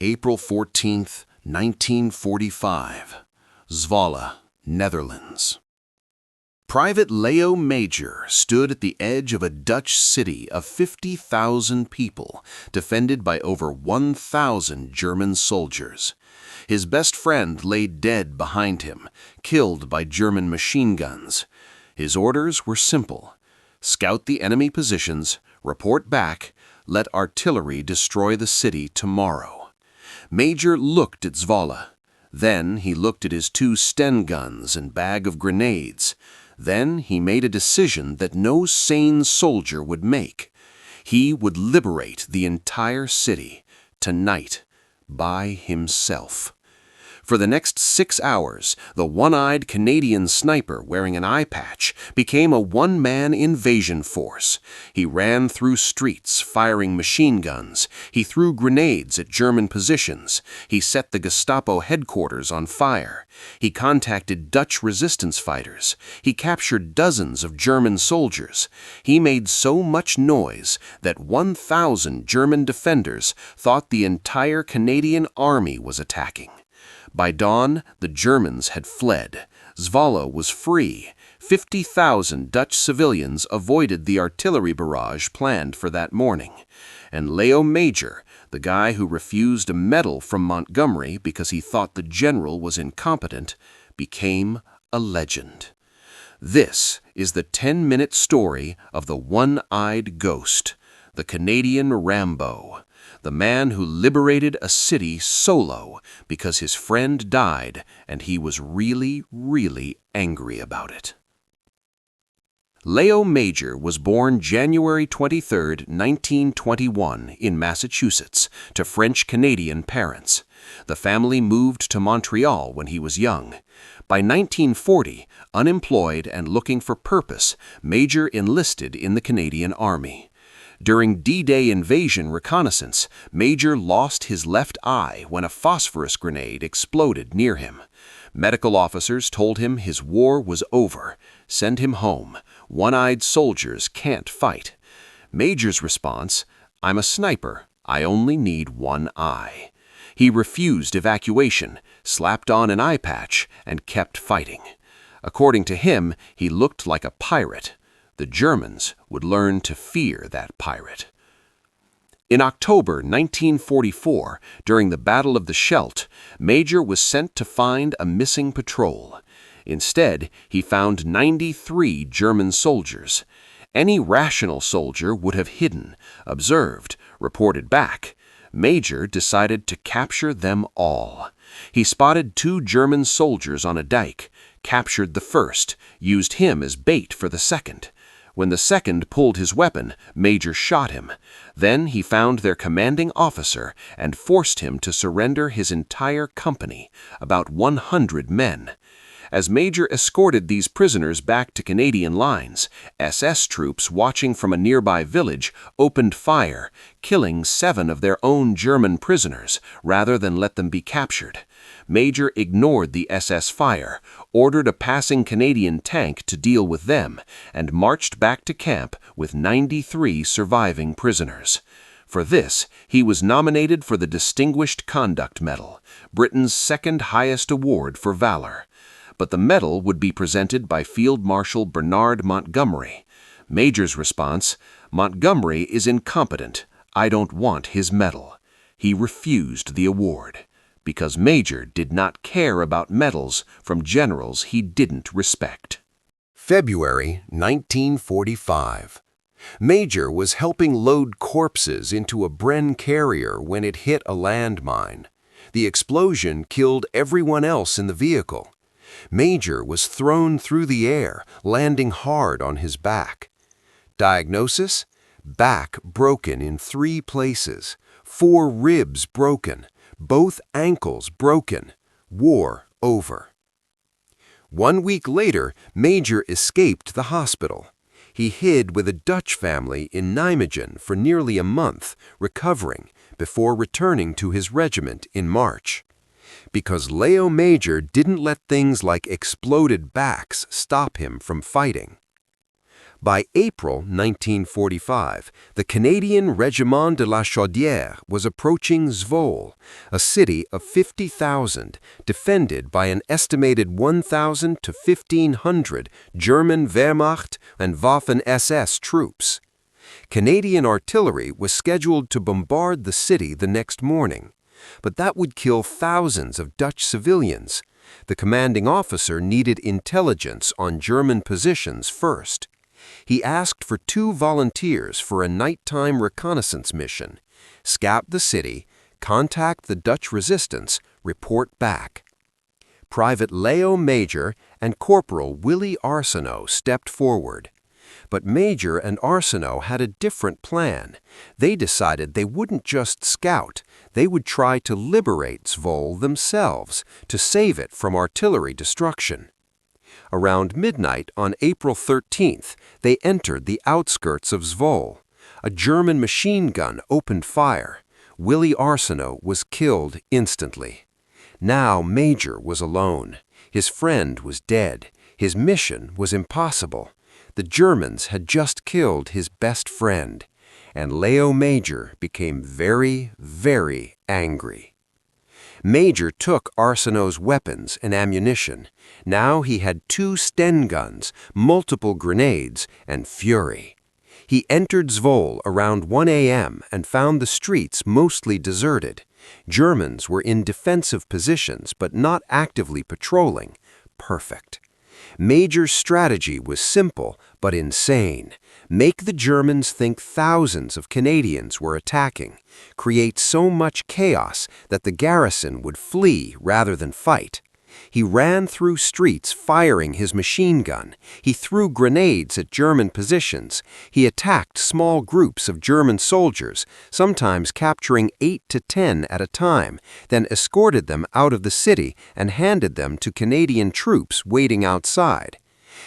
April 14, 1945, Zwolle, Netherlands. Private Léo Major stood at the edge of a Dutch city of 50,000 people, defended by over 1,000 German soldiers. His best friend lay dead behind him, killed by German machine guns. His orders were simple: scout the enemy positions, report back, let artillery destroy the city tomorrow. Major looked at Zwolle. Then he looked at his 2 Sten guns and bag of grenades. Then he made a decision that no sane soldier would make. He would liberate the entire city, tonight, by himself. For the next 6 hours, the one-eyed Canadian sniper wearing an eye patch became a one-man invasion force. He ran through streets, firing machine guns. He threw grenades at German positions. He set the Gestapo headquarters on fire. He contacted Dutch resistance fighters. He captured dozens of German soldiers. He made so much noise that 1,000 German defenders thought the entire Canadian army was attacking. By dawn, the Germans had fled. Zwolle was free. 50,000 Dutch civilians avoided the artillery barrage planned for that morning. And Léo Major, the guy who refused a medal from Montgomery because he thought the general was incompetent, became a legend. This is the 10-minute story of the one-eyed ghost, the Canadian Rambo. The man who liberated a city solo because his friend died and he was really, really angry about it. Léo Major was born January 23, 1921, in Massachusetts, to French-Canadian parents. The family moved to Montreal when he was young. By 1940, unemployed and looking for purpose, Major enlisted in the Canadian Army. During D-Day invasion reconnaissance, Major lost his left eye when a phosphorus grenade exploded near him. Medical officers told him his war was over. Send him home. One-eyed soldiers can't fight. Major's response: "I'm a sniper. I only need one eye." He refused evacuation, slapped on an eye patch, and kept fighting. According to him, he looked like a pirate. The Germans would learn to fear that pirate. In October 1944, during the Battle of the Scheldt, Major was sent to find a missing patrol. Instead, he found 93 German soldiers. Any rational soldier would have hidden, observed, reported back. Major decided to capture them all. He spotted 2 German soldiers on a dike, captured the first, used him as bait for the second. When the second pulled his weapon, Major shot him. Then he found their commanding officer and forced him to surrender his entire company, about 100 men. As Major escorted these prisoners back to Canadian lines, SS troops watching from a nearby village opened fire, killing 7 of their own German prisoners rather than let them be captured. Major ignored the SS fire, ordered a passing Canadian tank to deal with them, and marched back to camp with 93 surviving prisoners. For this, he was nominated for the Distinguished Conduct Medal, Britain's second highest award for valor. But the medal would be presented by Field Marshal Bernard Montgomery. Major's response: "Montgomery is incompetent. I don't want his medal." He refused the award, because Major did not care about medals from generals he didn't respect. February 1945. Major was helping load corpses into a Bren carrier when it hit a landmine. The explosion killed everyone else in the vehicle. Major was thrown through the air, landing hard on his back. Diagnosis: back broken in 3 places, 4 ribs broken, both ankles broken. War over. 1 week later, Major escaped the hospital. He hid with a Dutch family in Nijmegen for nearly a month, recovering, before returning to his regiment in March. Because Léo Major didn't let things like exploded backs stop him from fighting. By April 1945, the Canadian Régiment de la Chaudière was approaching Zwolle, a city of 50,000, defended by an estimated 1,000 to 1,500 German Wehrmacht and Waffen-SS troops. Canadian artillery was scheduled to bombard the city the next morning, but that would kill thousands of Dutch civilians. The commanding officer needed intelligence on German positions first. He asked for 2 volunteers for a nighttime reconnaissance mission. Scout the city, contact the Dutch resistance, report back. Private Léo Major and Corporal Willie Arsenault stepped forward. But Major and Arsenault had a different plan. They decided they wouldn't just scout, they would try to liberate Zwolle themselves, to save it from artillery destruction. Around midnight on April 13th, they entered the outskirts of Zwolle. A German machine gun opened fire. Willie Arsenault was killed instantly. Now Major was alone. His friend was dead. His mission was impossible. The Germans had just killed his best friend, and Léo Major became very, very angry. Major took Arsenault's weapons and ammunition. Now he had 2 Sten guns, multiple grenades, and fury. He entered Zwolle around 1 a.m. and found the streets mostly deserted. Germans were in defensive positions but not actively patrolling. Perfect. Major's strategy was simple but insane. Make the Germans think thousands of Canadians were attacking. Create so much chaos that the garrison would flee rather than fight. He ran through streets firing his machine gun. He threw grenades at German positions. He attacked small groups of German soldiers, sometimes capturing 8 to 10 at a time, then escorted them out of the city and handed them to Canadian troops waiting outside.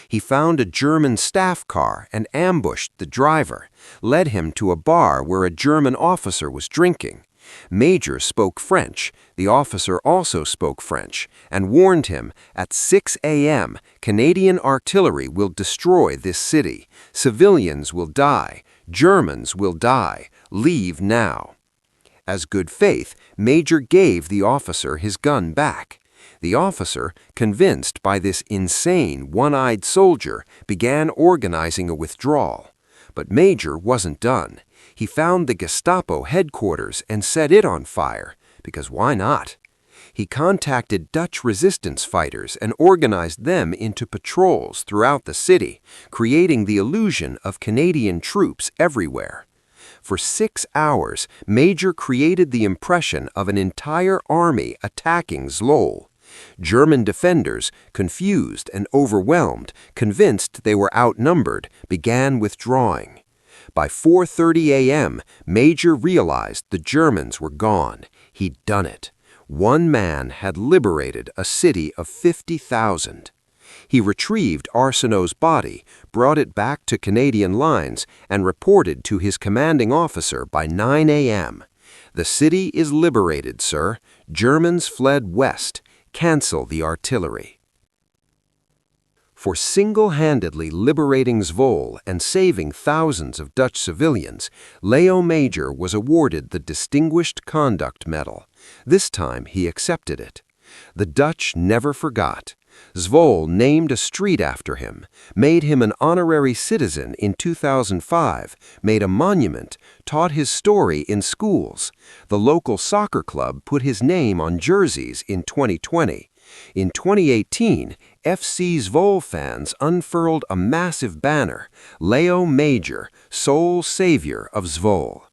He found a German staff car and ambushed the driver, led him to a bar where a German officer was drinking. Major spoke French, the officer also spoke French, and warned him, at 6 a.m., Canadian artillery will destroy this city. Civilians will die. Germans will die. Leave now. As good faith, Major gave the officer his gun back. The officer, convinced by this insane, one-eyed soldier, began organizing a withdrawal. But Major wasn't done. He found the Gestapo headquarters and set it on fire, because why not? He contacted Dutch resistance fighters and organized them into patrols throughout the city, creating the illusion of Canadian troops everywhere. For 6 hours, Major created the impression of an entire army attacking Zwolle. German defenders, confused and overwhelmed, convinced they were outnumbered, began withdrawing. By 4:30 a.m., Major realized the Germans were gone. He'd done it. One man had liberated a city of 50,000. He retrieved Arsenault's body, brought it back to Canadian lines, and reported to his commanding officer by 9 a.m. "The city is liberated, sir. Germans fled west. Cancel the artillery." For single-handedly liberating Zwolle and saving thousands of Dutch civilians, Léo Major was awarded the Distinguished Conduct Medal. This time he accepted it. The Dutch never forgot. Zwolle named a street after him, made him an honorary citizen in 2005, made a monument, taught his story in schools. The local soccer club put his name on jerseys in 2020. In 2018, FC Zwolle fans unfurled a massive banner, "Léo Major, sole savior of Zwolle."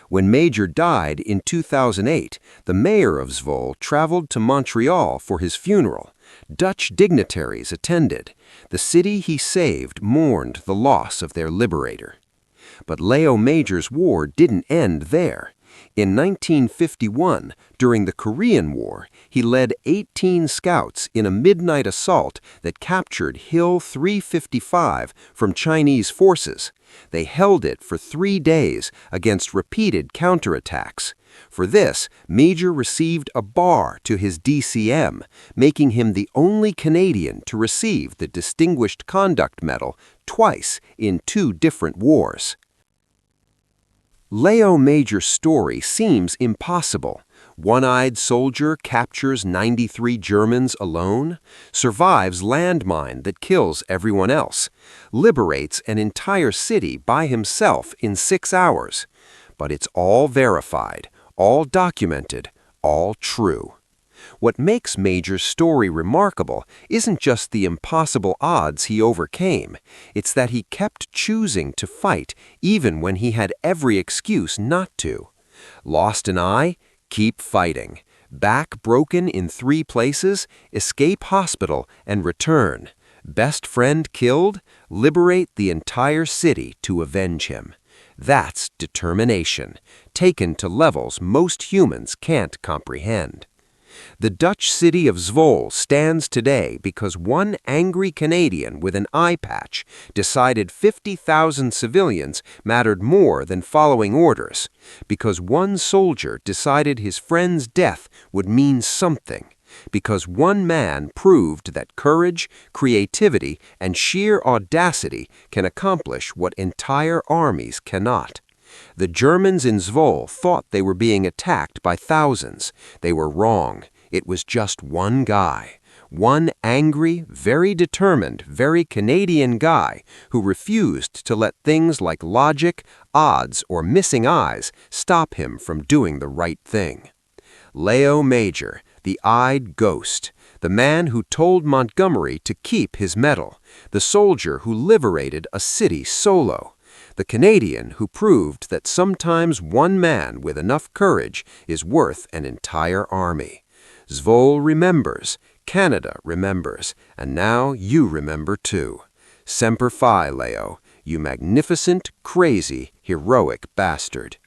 When Major died in 2008, the mayor of Zwolle traveled to Montreal for his funeral. Dutch dignitaries attended. The city he saved mourned the loss of their liberator. But Léo Major's war didn't end there. In 1951, during the Korean War, he led 18 scouts in a midnight assault that captured Hill 355 from Chinese forces. They held it for 3 days against repeated counterattacks. For this, Major received a bar to his DCM, making him the only Canadian to receive the Distinguished Conduct Medal twice in 2 different wars. Léo Major's story seems impossible. One-eyed soldier captures 93 Germans alone, survives landmine that kills everyone else, liberates an entire city by himself in 6 hours. But it's all verified, all documented, all true. What makes Major's story remarkable isn't just the impossible odds he overcame, it's that he kept choosing to fight even when he had every excuse not to. Lost an eye? Keep fighting. Back broken in 3 places? Escape hospital and return. Best friend killed? Liberate the entire city to avenge him. That's determination, taken to levels most humans can't comprehend. The Dutch city of Zwolle stands today because one angry Canadian with an eye patch decided 50,000 civilians mattered more than following orders, because one soldier decided his friend's death would mean something, because one man proved that courage, creativity, and sheer audacity can accomplish what entire armies cannot. The Germans in Zwolle thought they were being attacked by thousands. They were wrong. It was just one guy. One angry, very determined, very Canadian guy who refused to let things like logic, odds, or missing eyes stop him from doing the right thing. Léo Major, the eyed ghost, the man who told Montgomery to keep his medal, the soldier who liberated a city solo, the Canadian who proved that sometimes one man with enough courage is worth an entire army. Zwolle remembers, Canada remembers, and now you remember too. Semper Fi, Léo, you magnificent, crazy, heroic bastard.